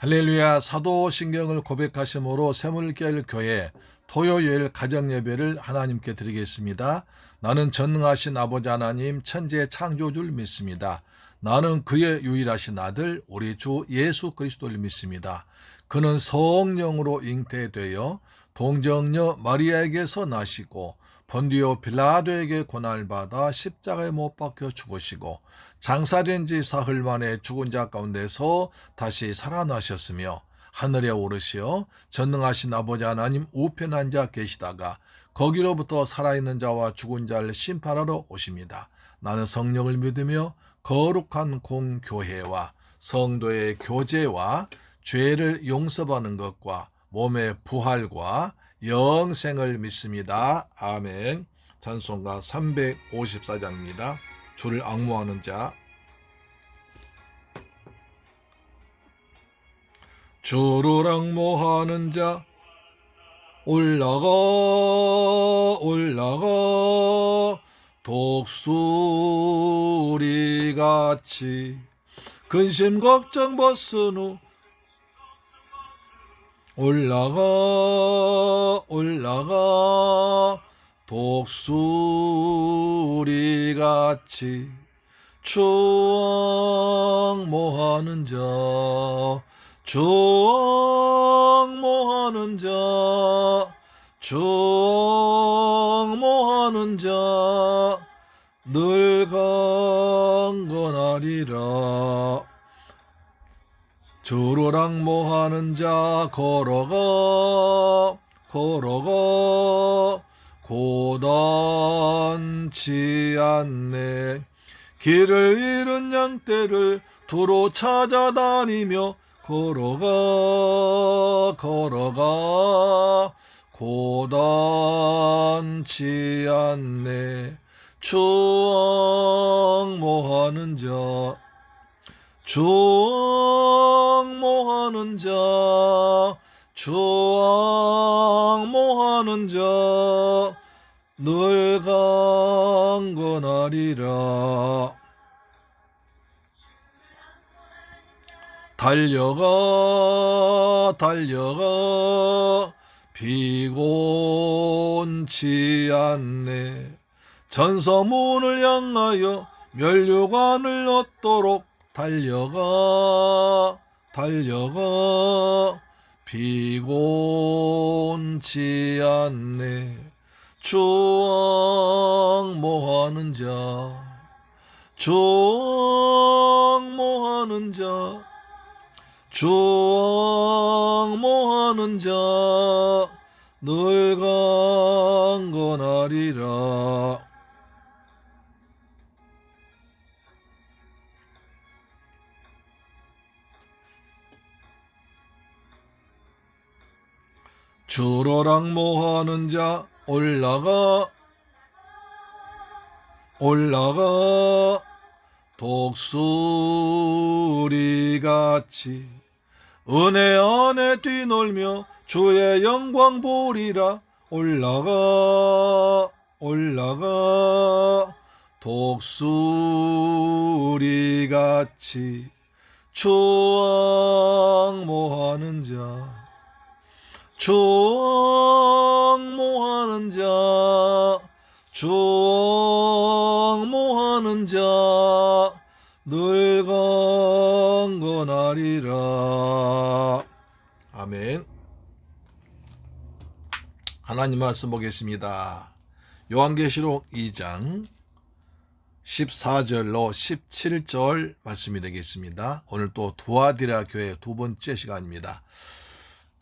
할렐루야. 사도신경을 고백하심으로 새물결 교회 토요일 가정예배를 하나님께 드리겠습니다. 나는 전능하신 아버지 하나님 천지의 창조주를 믿습니다. 나는 그의 유일하신 아들 우리 주 예수 그리스도를 믿습니다. 그는 성령으로 잉태되어 동정녀 마리아에게서 나시고 본디오 빌라도에게 고난을 받아 십자가에 못 박혀 죽으시고 장사된 지 사흘 만에 죽은 자 가운데서 다시 살아나셨으며 하늘에 오르시어 전능하신 아버지 하나님 우편에 앉아 계시다가 거기로부터 살아있는 자와 죽은 자를 심판하러 오십니다. 나는 성령을 믿으며 거룩한 공교회와 성도의 교제와 죄를 용서받는 것과 몸의 부활과 영생을 믿습니다. 아멘. 찬송가 354장입니다. 주를 앙모하는 자. 주를 앙모하는 자 올라가 독수리같이 근심 걱정 벗은 후 올라가 독수리같이 추앙모하는 자 추앙모하는 자 늘 강건하리라. 주를 앙모하는 자 걸어가 고단치 않네. 길을 잃은 양떼를 두루 찾아다니며 걸어가 고단치 않네. 추앙모하는 자 추앙모하는 자 늘 강건하리라. 달려가 비곤치 않네. 전서문을 향하여 면류관을 얻도록 달려가 비곤치 않네. 추앙모하는 자 늘 강건하리라. 주를 앙모하는 자 올라가 독수리같이 은혜 안에 뛰놀며 주의 영광 보리라. 올라가 독수리같이 추앙모하는 자 늘 강건하리라. 아멘. 하나님 말씀 보겠습니다. 요한계시록 2장 14절로 17절 말씀이 되겠습니다. 오늘 또 두아디라 교회 두 번째 시간입니다.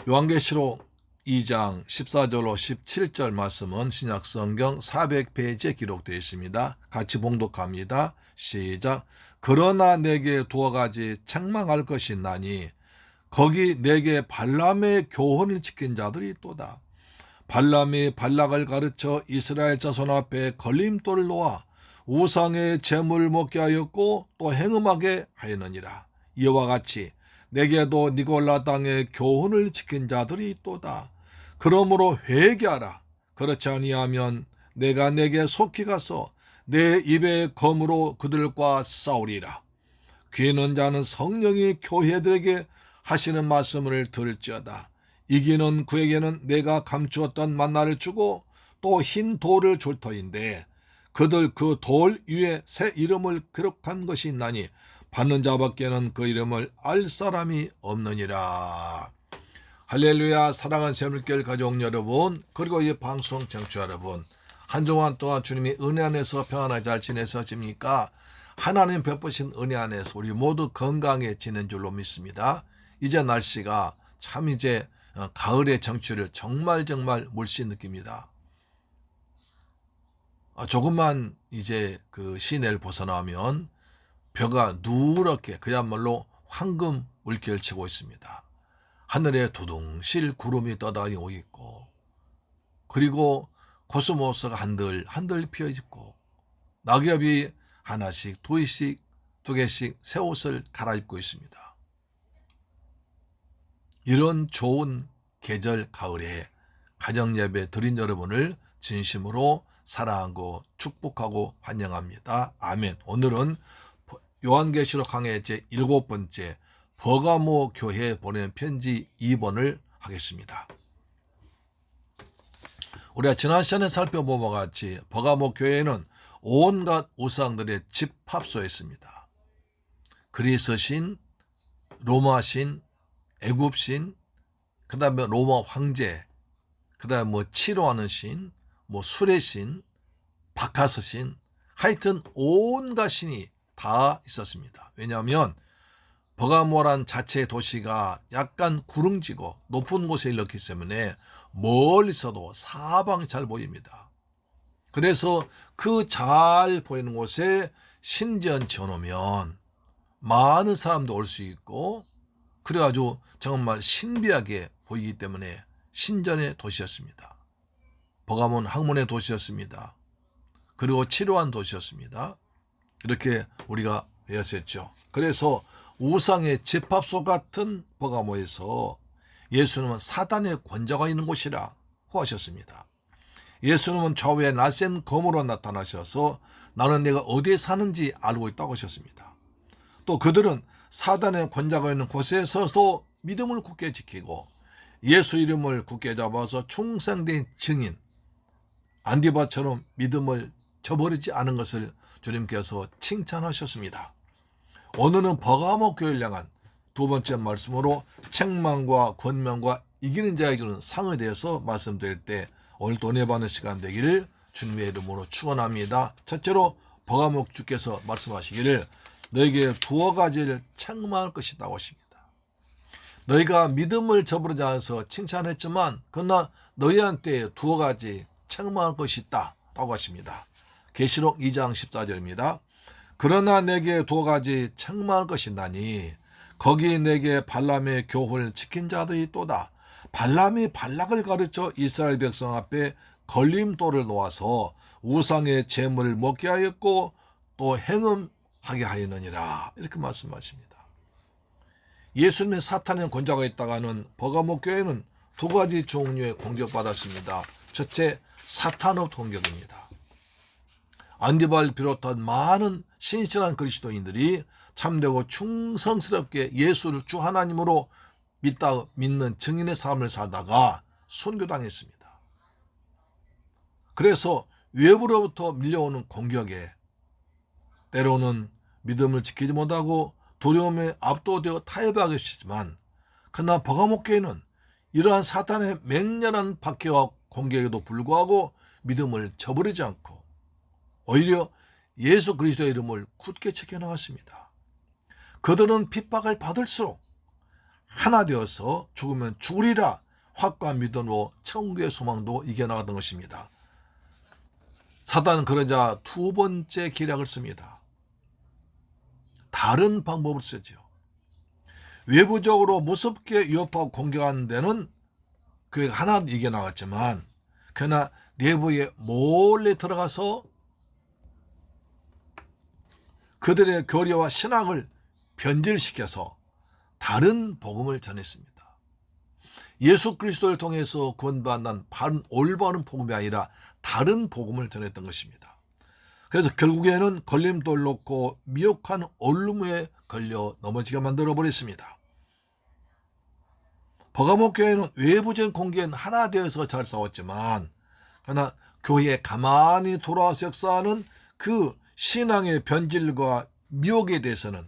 요한계시록 2장 14절로 17절 말씀은 신약성경 400페이지에 기록되어 있습니다. 같이 봉독합니다. 시작. 그러나 내게 두어 가지 책망할 것이 있나니 거기 내게 발람의 교훈을 지킨 자들이 있도다. 발람이 발락을 가르쳐 이스라엘 자손 앞에 걸림돌을 놓아 우상의 제물을 먹게 하였고 또 행음하게 하였느니라. 이와 같이 내게도 니골라 땅의 교훈을 지킨 자들이 있도다. 그러므로 회개하라. 그렇지 아니하면 내가 내게 속히 가서 내 입의 검으로 그들과 싸우리라. 귀 있는 자는 성령이 교회들에게 하시는 말씀을 들을지어다. 이기는 그에게는 내가 감추었던 만나를 주고 또 흰 돌을 줄 터인데 그들 그 돌 위에 새 이름을 기록한 것이 있나니 받는 자밖에는 그 이름을 알 사람이 없느니라. 할렐루야. 사랑하는 새물교회 가족 여러분, 그리고 이 방송 청취자 여러분, 한 주간 동안 주님이 은혜 안에서 평안하게 잘 지내셨습니까? 하나님 베푸신 은혜 안에서 우리 모두 건강해지는 줄로 믿습니다. 이제 날씨가 참 이제 가을의 정취를 정말 물씬 느낍니다. 조금만 이제 그 시내를 벗어나면 벼가 누렇게 그야말로 황금 물결을 치고 있습니다. 하늘에 두둥실 구름이 떠다니고 있고, 그리고 코스모스가 한들 피어 있고, 낙엽이 하나씩 두 개씩 새 옷을 갈아입고 있습니다. 이런 좋은 계절 가을에 가정예배 드린 여러분을 진심으로 사랑하고 축복하고 환영합니다. 아멘. 오늘은 요한계시록 강해 제7번째 버가모 교회에 보낸 편지 2번을 하겠습니다. 우리가 지난 시간에 살펴본 바와 같이 버가모 교회는 온갖 우상들의 집합소였습니다. 그리스신, 로마신, 애굽신, 그 다음에 로마 황제, 그 다음에 치료하는 신, 술의 신, 바카스신, 하여튼 온갖 신이 다 있었습니다. 왜냐하면 버가모란 자체의 도시가 약간 구릉지고 높은 곳에 있기 때문에 멀리서도 사방이 잘 보입니다. 그래서 그 잘 보이는 곳에 신전 지어놓으면 많은 사람도 올 수 있고, 그래가지고 정말 신비하게 보이기 때문에 신전의 도시였습니다. 버가모는 학문의 도시였습니다. 그리고 치료한 도시였습니다. 이렇게 우리가 배웠었죠. 그래서 우상의 집합소 같은 버가모에서 예수님은 사단의 권자가 있는 곳이라고 하셨습니다. 예수님은 좌우에 낯선 검으로 나타나셔서 나는 내가 어디에 사는지 알고 있다고 하셨습니다. 또 그들은 사단의 권자가 있는 곳에서도 믿음을 굳게 지키고 예수 이름을 굳게 잡아서 충성된 증인 안디바처럼 믿음을 저버리지 않은 것을 주님께서 칭찬하셨습니다. 오늘은 버가모 교회를 향한 두 번째 말씀으로 책망과 권면과 이기는 자에게 주는 상에 대해서 말씀드릴 때 오늘도 은혜 받는 시간 되기를 주님의 이름으로 축원합니다. 첫째로 버가모 주께서 말씀하시기를 너에게 두어 가지를 책망할 것이라고 하십니다. 너희가 믿음을 저버리지 않아서 칭찬했지만 그러나 너희한테 두어 가지 책망할 것이 있다라고 하십니다. 계시록 2장 14절입니다. 그러나 내게 두어 가지 책망할 것이나니 거기 내게 발람의 교훈을 지킨 자들이 있도다. 발람이 발락을 가르쳐 이스라엘 백성 앞에 걸림돌을 놓아서 우상의 제물을 먹게 하였고 또 행음하게 하였느니라. 이렇게 말씀하십니다. 예수님의 사탄의 권자가 있다가는 버가모 교회는 두 가지 종류의 공격받았습니다. 첫째, 사탄의 공격입니다. 안디바를 비롯한 많은 신실한 그리스도인들이 참되고 충성스럽게 예수를 주 하나님으로 믿는 증인의 삶을 살다가 순교당했습니다. 그래서 외부로부터 밀려오는 공격에 때로는 믿음을 지키지 못하고 두려움에 압도되어 타협하게 되지만 그러나 버가모 교회는 이러한 사탄의 맹렬한 박해와 공격에도 불구하고 믿음을 저버리지 않고 오히려 예수 그리스도의 이름을 굳게 지켜나갔습니다. 그들은 핍박을 받을수록 하나 되어서 죽으면 죽으리라 확고한 믿음으로 천국의 소망도 이겨나가던 것입니다. 사단은 그러자 두 번째 계략을 씁니다. 다른 방법을 쓰죠. 외부적으로 무섭게 위협하고 공격하는 데는 그 하나 이겨나갔지만 그러나 내부에 몰래 들어가서 그들의 교리와 신학을 변질시켜서 다른 복음을 전했습니다. 예수 그리스도를 통해서 구원받는 올바른 복음이 아니라 다른 복음을 전했던 것입니다. 그래서 결국에는 걸림돌 놓고 미혹한 얼루무에 걸려 넘어지게 만들어 버렸습니다. 버가모 교회는 외부적인 공개는 하나 되어서 잘 싸웠지만, 그러나 교회에 가만히 돌아와서 역사하는 그 신앙의 변질과 미혹에 대해서는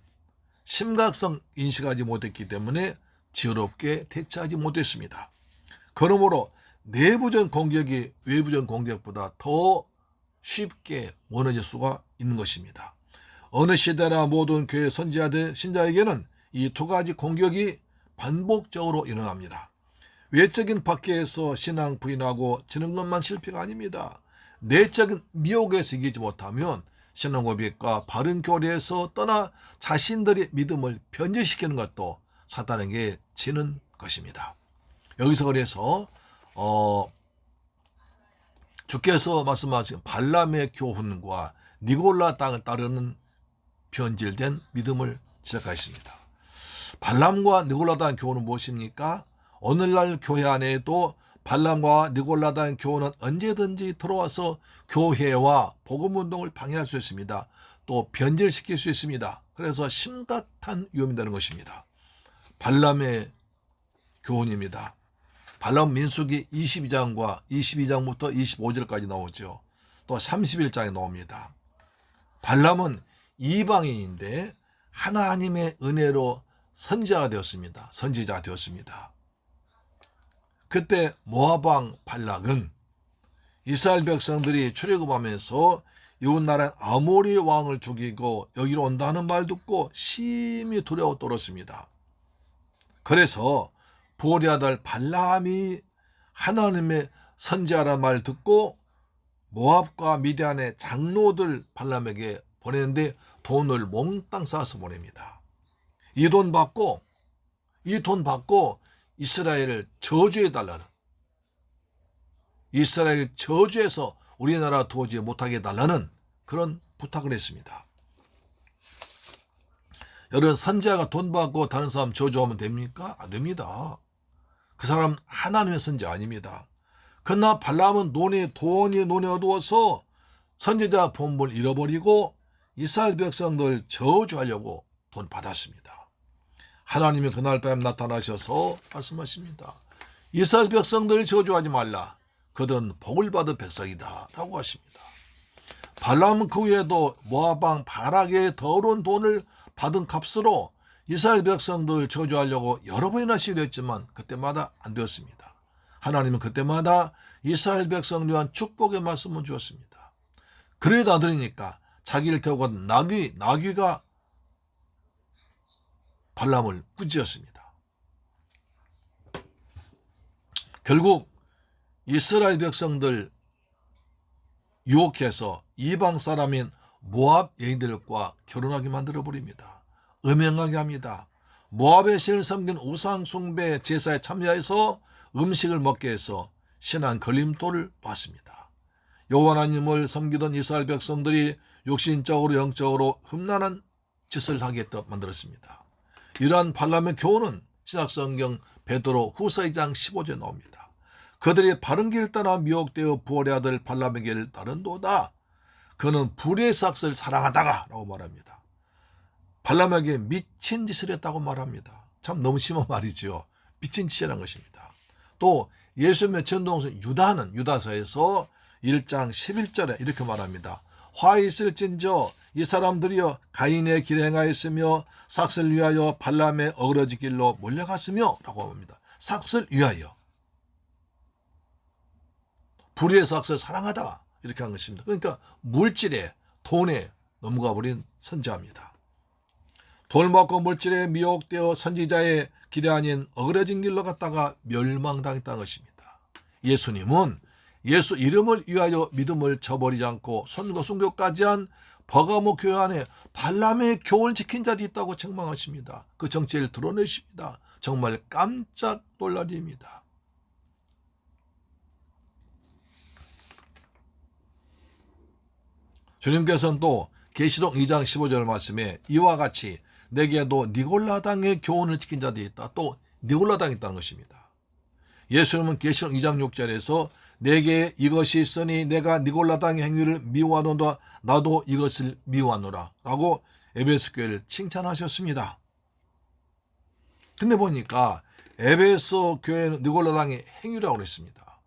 심각성 인식하지 못했기 때문에 지혜롭게 대처하지 못했습니다. 그러므로 내부적인 공격이 외부적인 공격보다 더 쉽게 무너질 수가 있는 것입니다. 어느 시대나 모든 교회 선지자들, 신자에게는 이 두 가지 공격이 반복적으로 일어납니다. 외적인 박해에서 신앙 부인하고 지는 것만 실패가 아닙니다. 내적인 미혹에서 이기지 못하면 신앙 고백과 바른 교리에서 떠나 자신들의 믿음을 변질시키는 것도 사탄에게 지는 것입니다. 여기서 그래서 주께서 말씀하신 발람의 교훈과 니골라 땅을 따르는 변질된 믿음을 지적하십니다. 발람과 니골라 땅 교훈은 무엇입니까? 오늘날 교회 안에도 발람과 니골라 땅 교훈은 언제든지 들어와서 교회와 복음운동을 방해할 수 있습니다. 또 변질시킬 수 있습니다. 그래서 심각한 위험이 되는 것입니다. 발람의 교훈입니다. 발람 민수기 22장과 22장부터 25절까지 나오죠. 또 31장에 나옵니다. 발람은 이방인인데 하나님의 은혜로 선지자가 되었습니다. 선지자가 되었습니다. 그때 모압 왕 발락은 이스라엘 백성들이 출애굽하면서 이웃나라인 아모리 왕을 죽이고 여기로 온다는 말 듣고 심히 두려워 떨었습니다. 그래서 부올의 아들 발람이 하나님의 선지자라는 말 듣고 모압과 미디안의 장로들 발람에게 보내는데 돈을 몽땅 쌓아서 보냅니다. 이 돈 받고 이스라엘을 저주해달라는, 이스라엘 저주해서 우리나라 도저히 못하게 해달라는 그런 부탁을 했습니다. 여러분, 선지자가 돈 받고 다른 사람 저주하면 됩니까? 안 됩니다. 그 사람 하나님의 선지자 아닙니다. 그러나 발람은 돈이 눈에 어두워서 선지자 본분을 잃어버리고 이스라엘 백성들 저주하려고 돈 받았습니다. 하나님이 그날 밤 나타나셔서 말씀하십니다. 이스라엘 백성들 저주하지 말라. 그들은 복을 받은 백성이다 라고 하십니다. 발람은 그 후에도 모압 왕 발락의 더러운 돈을 받은 값으로 이스라엘 백성들 저주하려고 여러 번이나 시도했지만 그때마다 안 되었습니다. 하나님은 그때마다 이스라엘 백성을 위한 축복의 말씀을 주었습니다. 그래도 안 들으니까 자기를 태우고 간 나귀가 발람을 꾸짖었습니다. 결국 이스라엘 백성들 유혹해서 이방 사람인 모압 여인들과 결혼하게 만들어버립니다. 음행하게 합니다. 모압의 신을 섬긴 우상 숭배 제사에 참여해서 음식을 먹게 해서 신앙 걸림돌을 놓았습니다. 여호와 하나님을 섬기던 이스라엘 백성들이 육신적으로 영적으로 흠난한 짓을 하게 만들었습니다. 이러한 발람의 교훈은 신약성경 베드로 후서 2장 15절에 나옵니다. 그들이 바른 길을 떠나 미혹되어 부올의 아들 발람의 길을 따른도다. 그는 불의 삭스를 사랑하다가 라고 말합니다. 발람에게 미친 짓을 했다고 말합니다. 참 너무 심한 말이죠. 미친 짓이라는 것입니다. 또 예수님의 전동생 유다는 유다서에서 1장 11절에 이렇게 말합니다. 화 있을진저 이 사람들이여 가인의 길에 행하였으며 삭스를 위하여 발람의 어그러진 길로 몰려갔으며 라고 합니다. 삭스를 위하여 불의의 삭스를 사랑하다 이렇게 한 것입니다. 그러니까 물질에 돈에 넘어가 버린 선지자입니다. 돈을 받고 물질에 미혹되어 선지자의 길이 아닌 어그러진 길로 갔다가 멸망당했다는 것입니다. 예수님은 예수 이름을 위하여 믿음을 저버리지 않고 선거 순교까지 한 버가모 교회 안에 발람의 교훈을 지킨 자도 있다고 책망하십니다. 그 정체를 드러내십니다. 정말 깜짝 놀랄 일입니다. 주님께서는 또 계시록 2장 15절 말씀에 이와 같이 내게도 니골라당의 교훈을 지킨 자도 있다. 또 니골라당이 있다는 것입니다. 예수님은 계시록 2장 6절에서 내게 이것이 있으니 내가 니골라당의 행위를 미워하노라 나도 이것을 미워하노라 라고 에베소 교회를 칭찬하셨습니다. 근데 보니까 에베소 교회는 니골라당의 행위라고 그랬습니다.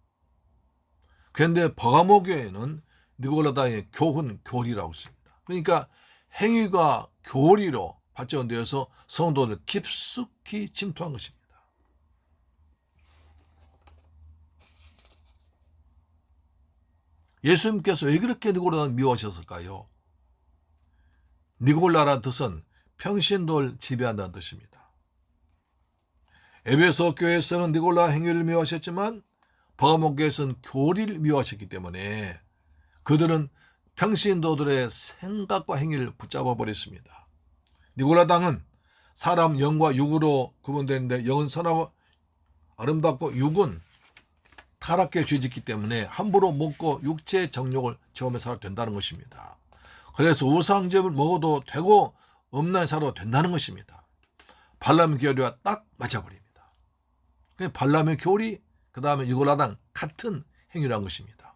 그런데 버가모 교회는 니골라당의 교훈, 교리라고 했습니다. 그러니까 행위가 교리로 발전되어서 성도를 깊숙이 침투한 것입니다. 예수님께서 왜 그렇게 니골라당을 미워하셨을까요? 니골라라는 뜻은 평신도를 지배한다는 뜻입니다. 에베소 교회에서는 니골라 행위를 미워하셨지만 버가모 교회에서는 교리를 미워하셨기 때문에 그들은 평신도들의 생각과 행위를 붙잡아 버렸습니다. 니골라당은 사람 영과 육으로 구분되는데 영은 선하고 아름답고 육은 타락에 죄짓기 때문에 함부로 먹고 육체의 정욕을 체험해 살아도 된다는 것입니다. 그래서 우상제물 먹어도 되고 음란히 살아도 된다는 것입니다. 발람의 교리와 딱 맞아버립니다. 발람의 교리, 그 다음에 니골라당 같은 행위란 것입니다.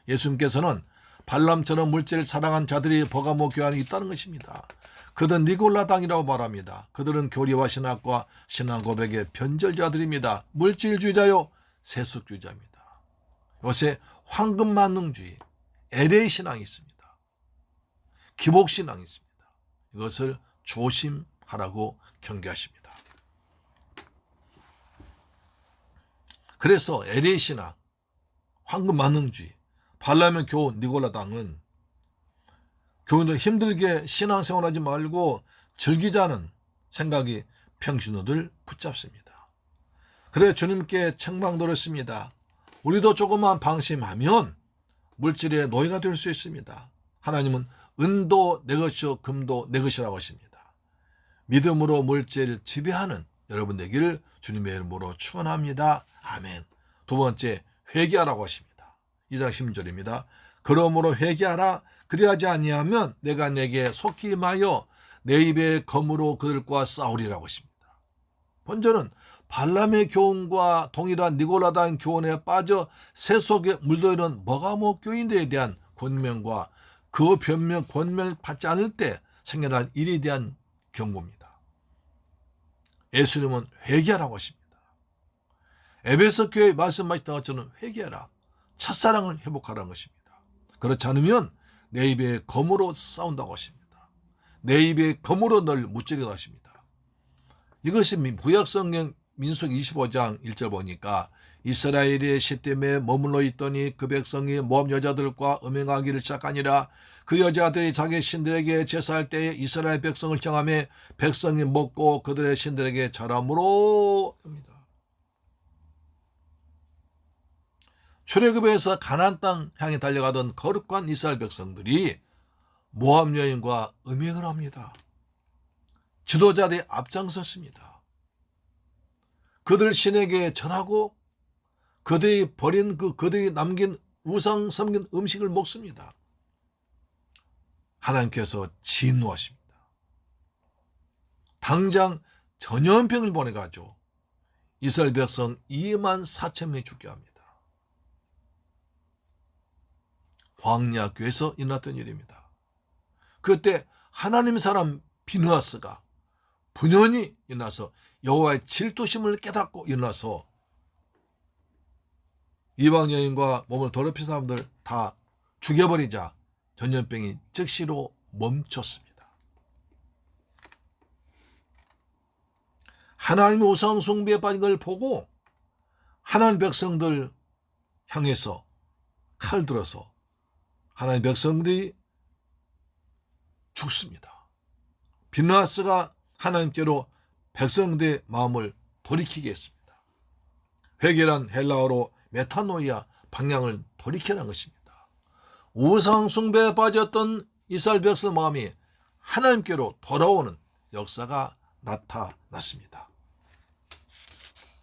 예수님께서는 발람처럼 물질을 사랑한 자들이 버가모 교회 안에 있다는 것입니다. 그들은 니골라당이라고 말합니다. 그들은 교리와 신학과 신앙 고백의 변절자들입니다. 물질주의자요, 세속주의자입니다. 요새 황금만능주의, LA 신앙이 있습니다. 기복신앙이 있습니다. 이것을 조심하라고 경계하십니다. 그래서 LA 신앙, 황금만능주의, 발람의 교훈, 니골라당은 교인들 힘들게 신앙생활하지 말고 즐기자는 생각이 평신도들 붙잡습니다. 그래 주님께 책망드렸습니다. 우리도 조금만 방심하면 물질의 노예가 될 수 있습니다. 하나님은 은도 내 것이요 금도 내 것이라고 하십니다. 믿음으로 물질을 지배하는 여러분 되기를 주님의 이름으로 축원합니다. 아멘. 두 번째, 회개하라고 하십니다. 2장 10절입니다. 그러므로 회개하라. 그리하지 아니하면 내가 내게 속히 임하여 내 입의 검으로 그들과 싸우리라고 하십니다. 본절은 발람의 교훈과 동일한 니골라당 교훈에 빠져 세속에 물들이는 버가모 교인들에 대한 권면과 그 변명, 권면을 받지 않을 때 생겨날 일에 대한 경고입니다. 예수님은 회개하라고 하십니다. 에베소 교회 말씀하셨던 것처럼 회개하라. 첫사랑을 회복하라는 것입니다. 그렇지 않으면 내 입에 검으로 싸운다고 하십니다. 내 입에 검으로 널 무찌르게 하십니다. 이것이 구약성경 민수기 25장 1절 보니까 이스라엘이 시딤에 머물러 있더니 그 백성이 모압 여자들과 음행하기를 시작하니라. 그 여자들이 자기 신들에게 제사할 때에 이스라엘 백성을 정하며 백성이 먹고 그들의 신들에게 절함으로 합니다. 출애굽에서 가나안 땅 향해 달려가던 거룩한 이스라엘 백성들이 모압 여인과 음행을 합니다. 지도자들이 앞장섰습니다. 그들 신에게 절하고 그들이 버린 그들이 남긴 우상 섬긴 음식을 먹습니다. 하나님께서 진노하십니다. 당장 전염병을 보내가지고 이스라엘 백성 2만 4천 명이 죽게 합니다. 광야교에서 일어났던 일입니다. 그때 하나님의 사람 비느하스가 분연히 일어나서 여호와의 질투심을 깨닫고 일어나서 이방 여인과 몸을 더럽힌 사람들 다 죽여버리자 전염병이 즉시로 멈췄습니다. 하나님의 우상 숭배에 빠진 걸 보고 하나님 백성들 향해서 칼 들어서 하나님 백성들이 죽습니다. 비느하스가 하나님께로 백성들의 마음을 돌이키게 했습니다. 회개란 헬라어로 메타노이아, 방향을 돌이키라는 것입니다. 우상 숭배에 빠졌던 이스라엘 백성 마음이 하나님께로 돌아오는 역사가 나타났습니다.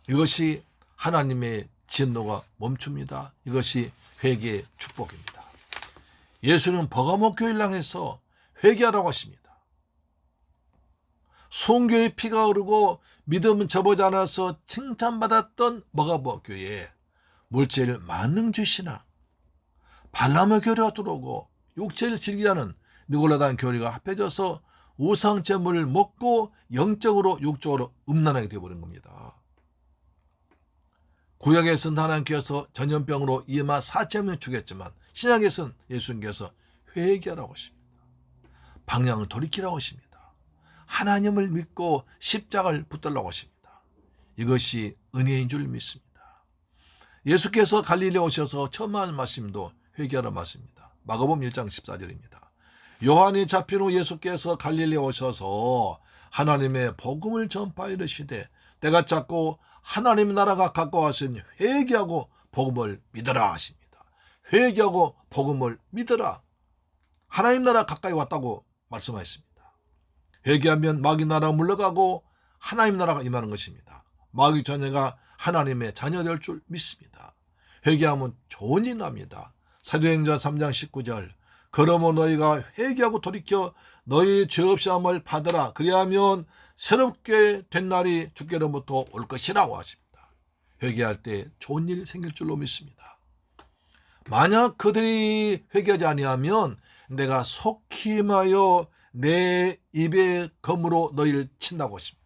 이것이 하나님의 진노가 멈춥니다. 이것이 회개의 축복입니다. 예수는 버가모 교회를 향해서 회개하라고 하십니다. 순교의 피가 흐르고 믿음은 접어지 않아서 칭찬받았던 버가모 교회에 물질 만능주의 신앙, 발람의 교리가 들어오고 육체를 즐기자는 니골라당 교리가 합해져서 우상제물을 먹고 영적으로 육적으로 음란하게 되어버린 겁니다. 구약에서는 하나님께서 전염병으로 2만 4천 명 죽였지만 신약에서는 예수님께서 회개하라고 하십니다. 방향을 돌이키라고 하십니다. 하나님을 믿고 십자가를 붙들라고 하십니다. 이것이 은혜인 줄 믿습니다. 예수께서 갈릴리에 오셔서 처음 하는 말씀도 회개하라 말씀입니다. 마가복음 1장 14절입니다. 요한이 잡힌 후 예수께서 갈릴리에 오셔서 하나님의 복음을 전파하 이르시되 때가 찼고 하나님의 나라가 가까웠으니 회개하고 복음을 믿으라 하십니다. 회개하고 복음을 믿으라. 하나님 나라 가까이 왔다고 말씀하셨습니다. 회개하면 마귀 나라가 물러가고 하나님 나라가 임하는 것입니다. 마귀 자녀가 하나님의 자녀 될 줄 믿습니다. 회개하면 좋은 일 납니다. 사도행전 3장 19절 그러므로 너희가 회개하고 돌이켜 너희 죄 없사함을 받으라. 그리하면 새롭게 된 날이 주께로부터 올 것이라고 하십니다. 회개할 때 좋은 일 생길 줄로 믿습니다. 만약 그들이 회개하지 아니하면 내가 속히 임하여 내 입의 검으로 너희를 친다고 하십니다.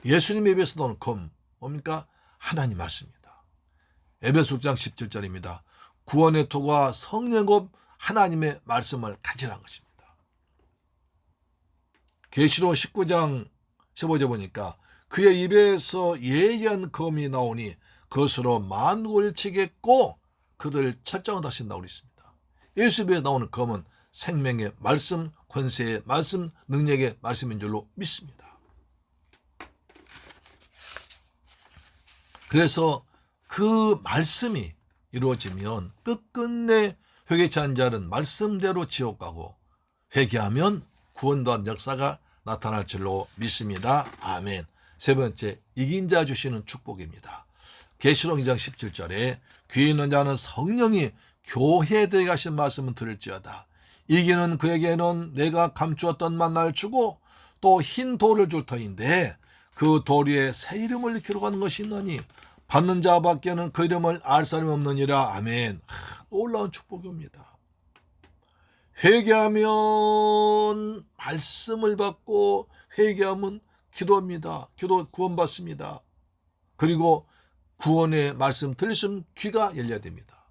예수님의 입에서 나오는 검 뭡니까? 하나님 말씀입니다. 에베소 6장 17절입니다. 구원의 토가 성령의 검 하나님의 말씀을 가지라는 것입니다. 계시록 19장 15절 보니까 그의 입에서 예리한 검이 나오니 그것으로 만국을 치겠고 그들 철장을 하신다고 그랬습니다. 예수 입에 나오는 검은 생명의 말씀, 권세의 말씀, 능력의 말씀인 줄로 믿습니다. 그래서 그 말씀이 이루어지면 끝끝내 회개치 않은 자는 말씀대로 지옥 가고 회개하면 구원받는 역사가 나타날 줄로 믿습니다. 아멘. 세 번째, 이긴 자 주시는 축복입니다. 계시록 2장 17절에 귀 있는 자는 성령이 교회들에게 하신 말씀을 들을지어다. 이기는 그에게는 내가 감추었던 만나를 주고 또 흰 돌을 줄 터인데 그 돌 위에 새 이름을 기록하는 것이 있나니 받는 자밖에는 그 이름을 알 사람이 없느니라. 아멘. 놀라운 축복입니다. 회개하면 말씀을 받고 회개하면 기도합니다. 기도 구원받습니다. 그리고 구원의 말씀 들을 수 있는 귀가 열려야 됩니다.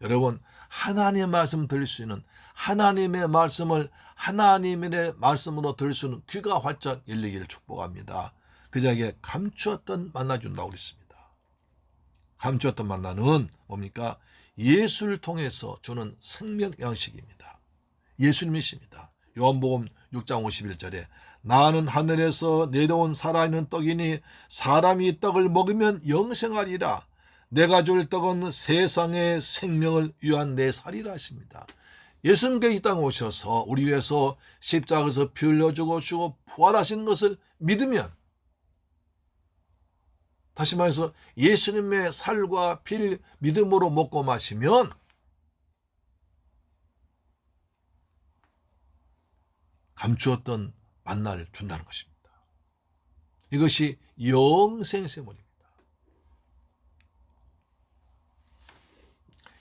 여러분 하나님의 말씀 들을 수 있는 하나님의 말씀을 하나님의 말씀으로 들을 수 있는 귀가 활짝 열리기를 축복합니다. 그 자에게 감추었던 만나 준다고 그랬습니다. 감추었던 만나는 뭡니까? 예수를 통해서 주는 생명 양식입니다. 예수님이십니다. 요한복음 6장 51절에 나는 하늘에서 내려온 살아있는 떡이니 사람이 이 떡을 먹으면 영생하리라. 내가 줄 떡은 세상의 생명을 위한 내 살이라 하십니다. 예수님께서 이 땅에 오셔서 우리 위해서 십자가에서 피 흘려주고 주고 부활하신 것을 믿으면, 다시 말해서 예수님의 살과 피를 믿음으로 먹고 마시면 감추었던 만나를 준다는 것입니다. 이것이 영생세물입니다.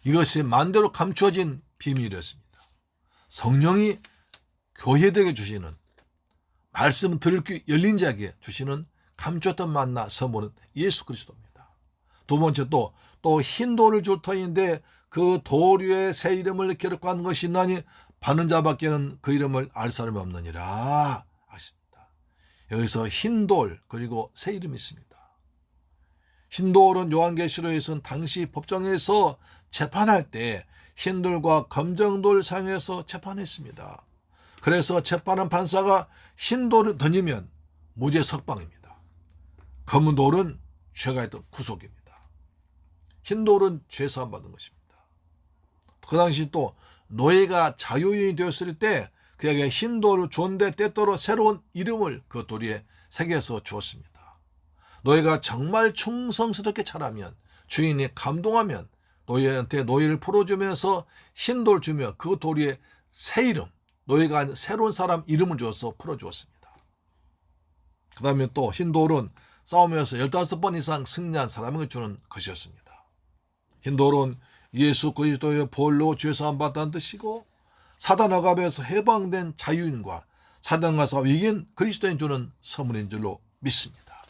이것이 만대로 감추어진 비밀이었습니다. 성령이 교회에게 주시는 말씀 들을 귀 열린 자에게 주시는 감추었던 만나 선물은 예수 그리스도입니다. 두 번째 또 흰 돌을 줄 터인데 그 돌 위에 새 이름을 기록한 것이 있나니 받는 자밖에는 그 이름을 알 사람이 없느니라 하십니다. 여기서 흰 돌 그리고 새 이름이 있습니다. 흰 돌은 요한계시록에서는 당시 법정에서 재판할 때 흰 돌과 검정 돌을 사용해서 재판했습니다. 그래서 재판한 판사가 흰 돌을 던지면 무죄 석방입니다. 검은 돌은 죄가 있던 구속입니다. 흰 돌은 죄 사함 받은 것입니다. 그 당시 또 노예가 자유인이 되었을 때 그에게 흰 돌을 주었는데 때때로 새로운 이름을 그 돌 위에 새겨서 주었습니다. 노예가 정말 충성스럽게 잘하면 주인이 감동하면 노예한테 노예를 풀어주면서 흰 돌 주며 그 돌 위에 새 이름, 노예가 아닌 새로운 사람 이름을 주어서 풀어주었습니다. 그 다음에 또 흰 돌은 싸움에서 15번 이상 승리한 사람에게 주는 것이었습니다. 흰 돌은 예수 그리스도의 보혈로 죄사함 받다는 뜻이고 사단 억압에서 해방된 자유인과 사단과 싸워 이긴 그리스도인 주는 선물인 줄로 믿습니다.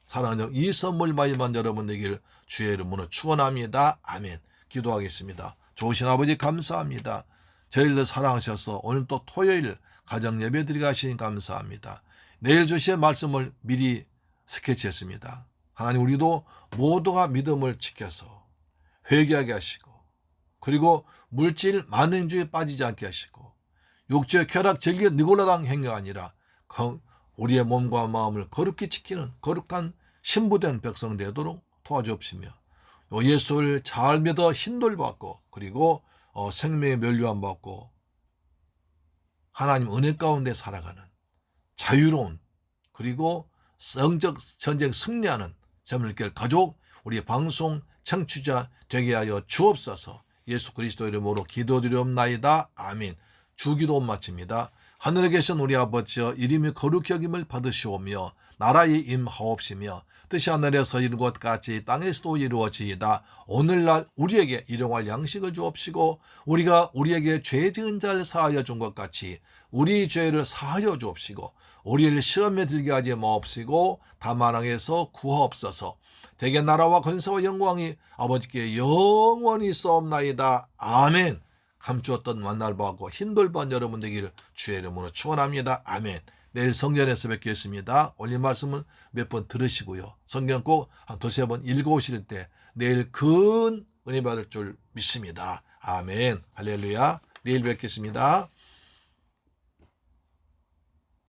사랑하는 이 선물 많이만 여러분 되길 주의 이름으로 축원합니다. 아멘. 기도하겠습니다. 좋으신 아버지 감사합니다. 저희를 사랑하셔서 오늘 또 토요일 가정 예배 드리게 하시니 감사합니다. 내일 주실 말씀을 미리 스케치했습니다. 하나님, 우리도 모두가 믿음을 지켜서 회개하게 하시고, 그리고 물질 만행주의에 빠지지 않게 하시고, 육체의 쾌락 즐겨 니골라당 행위가 아니라 우리의 몸과 마음을 거룩히 지키는 거룩한 신부된 백성 되도록 도와주옵시며, 예수를 잘 믿어 힘을 받고, 그리고 생명의 면류함 받고 하나님 은혜 가운데 살아가는 자유로운, 그리고 성적 전쟁 승리하는 새물길 가족, 우리 방송 청취자 되게 하여 주옵소서. 예수 그리스도 이름으로 기도드리옵나이다. 아멘. 주기도 마칩니다. 하늘에 계신 우리 아버지여, 이름이 거룩히 여김을 받으시오며 나라의 임하옵시며 뜻이 하늘에서 이룬 것 같이 땅에서도 이루어지이다. 오늘날 우리에게 일용할 양식을 주옵시고, 우리가 우리에게 죄 지은 자를 사하여 준 것 같이 우리 죄를 사하여 주옵시고, 우리를 시험에 들게 하지 마옵시고 다만 악에서 구하옵소서. 대개 나라와 권세와 영광이 아버지께 영원히 있사옵나이다. 아멘. 감추었던 만날 받고 힘돌반 여러분 되기를 주의 이름으로 축원합니다. 아멘. 내일 성전에서 뵙겠습니다. 올린 말씀은 몇 번 들으시고요. 성경 꼭 한 두세 번 읽어오실 때 내일 큰 은혜 받을 줄 믿습니다. 아멘. 할렐루야. 내일 뵙겠습니다.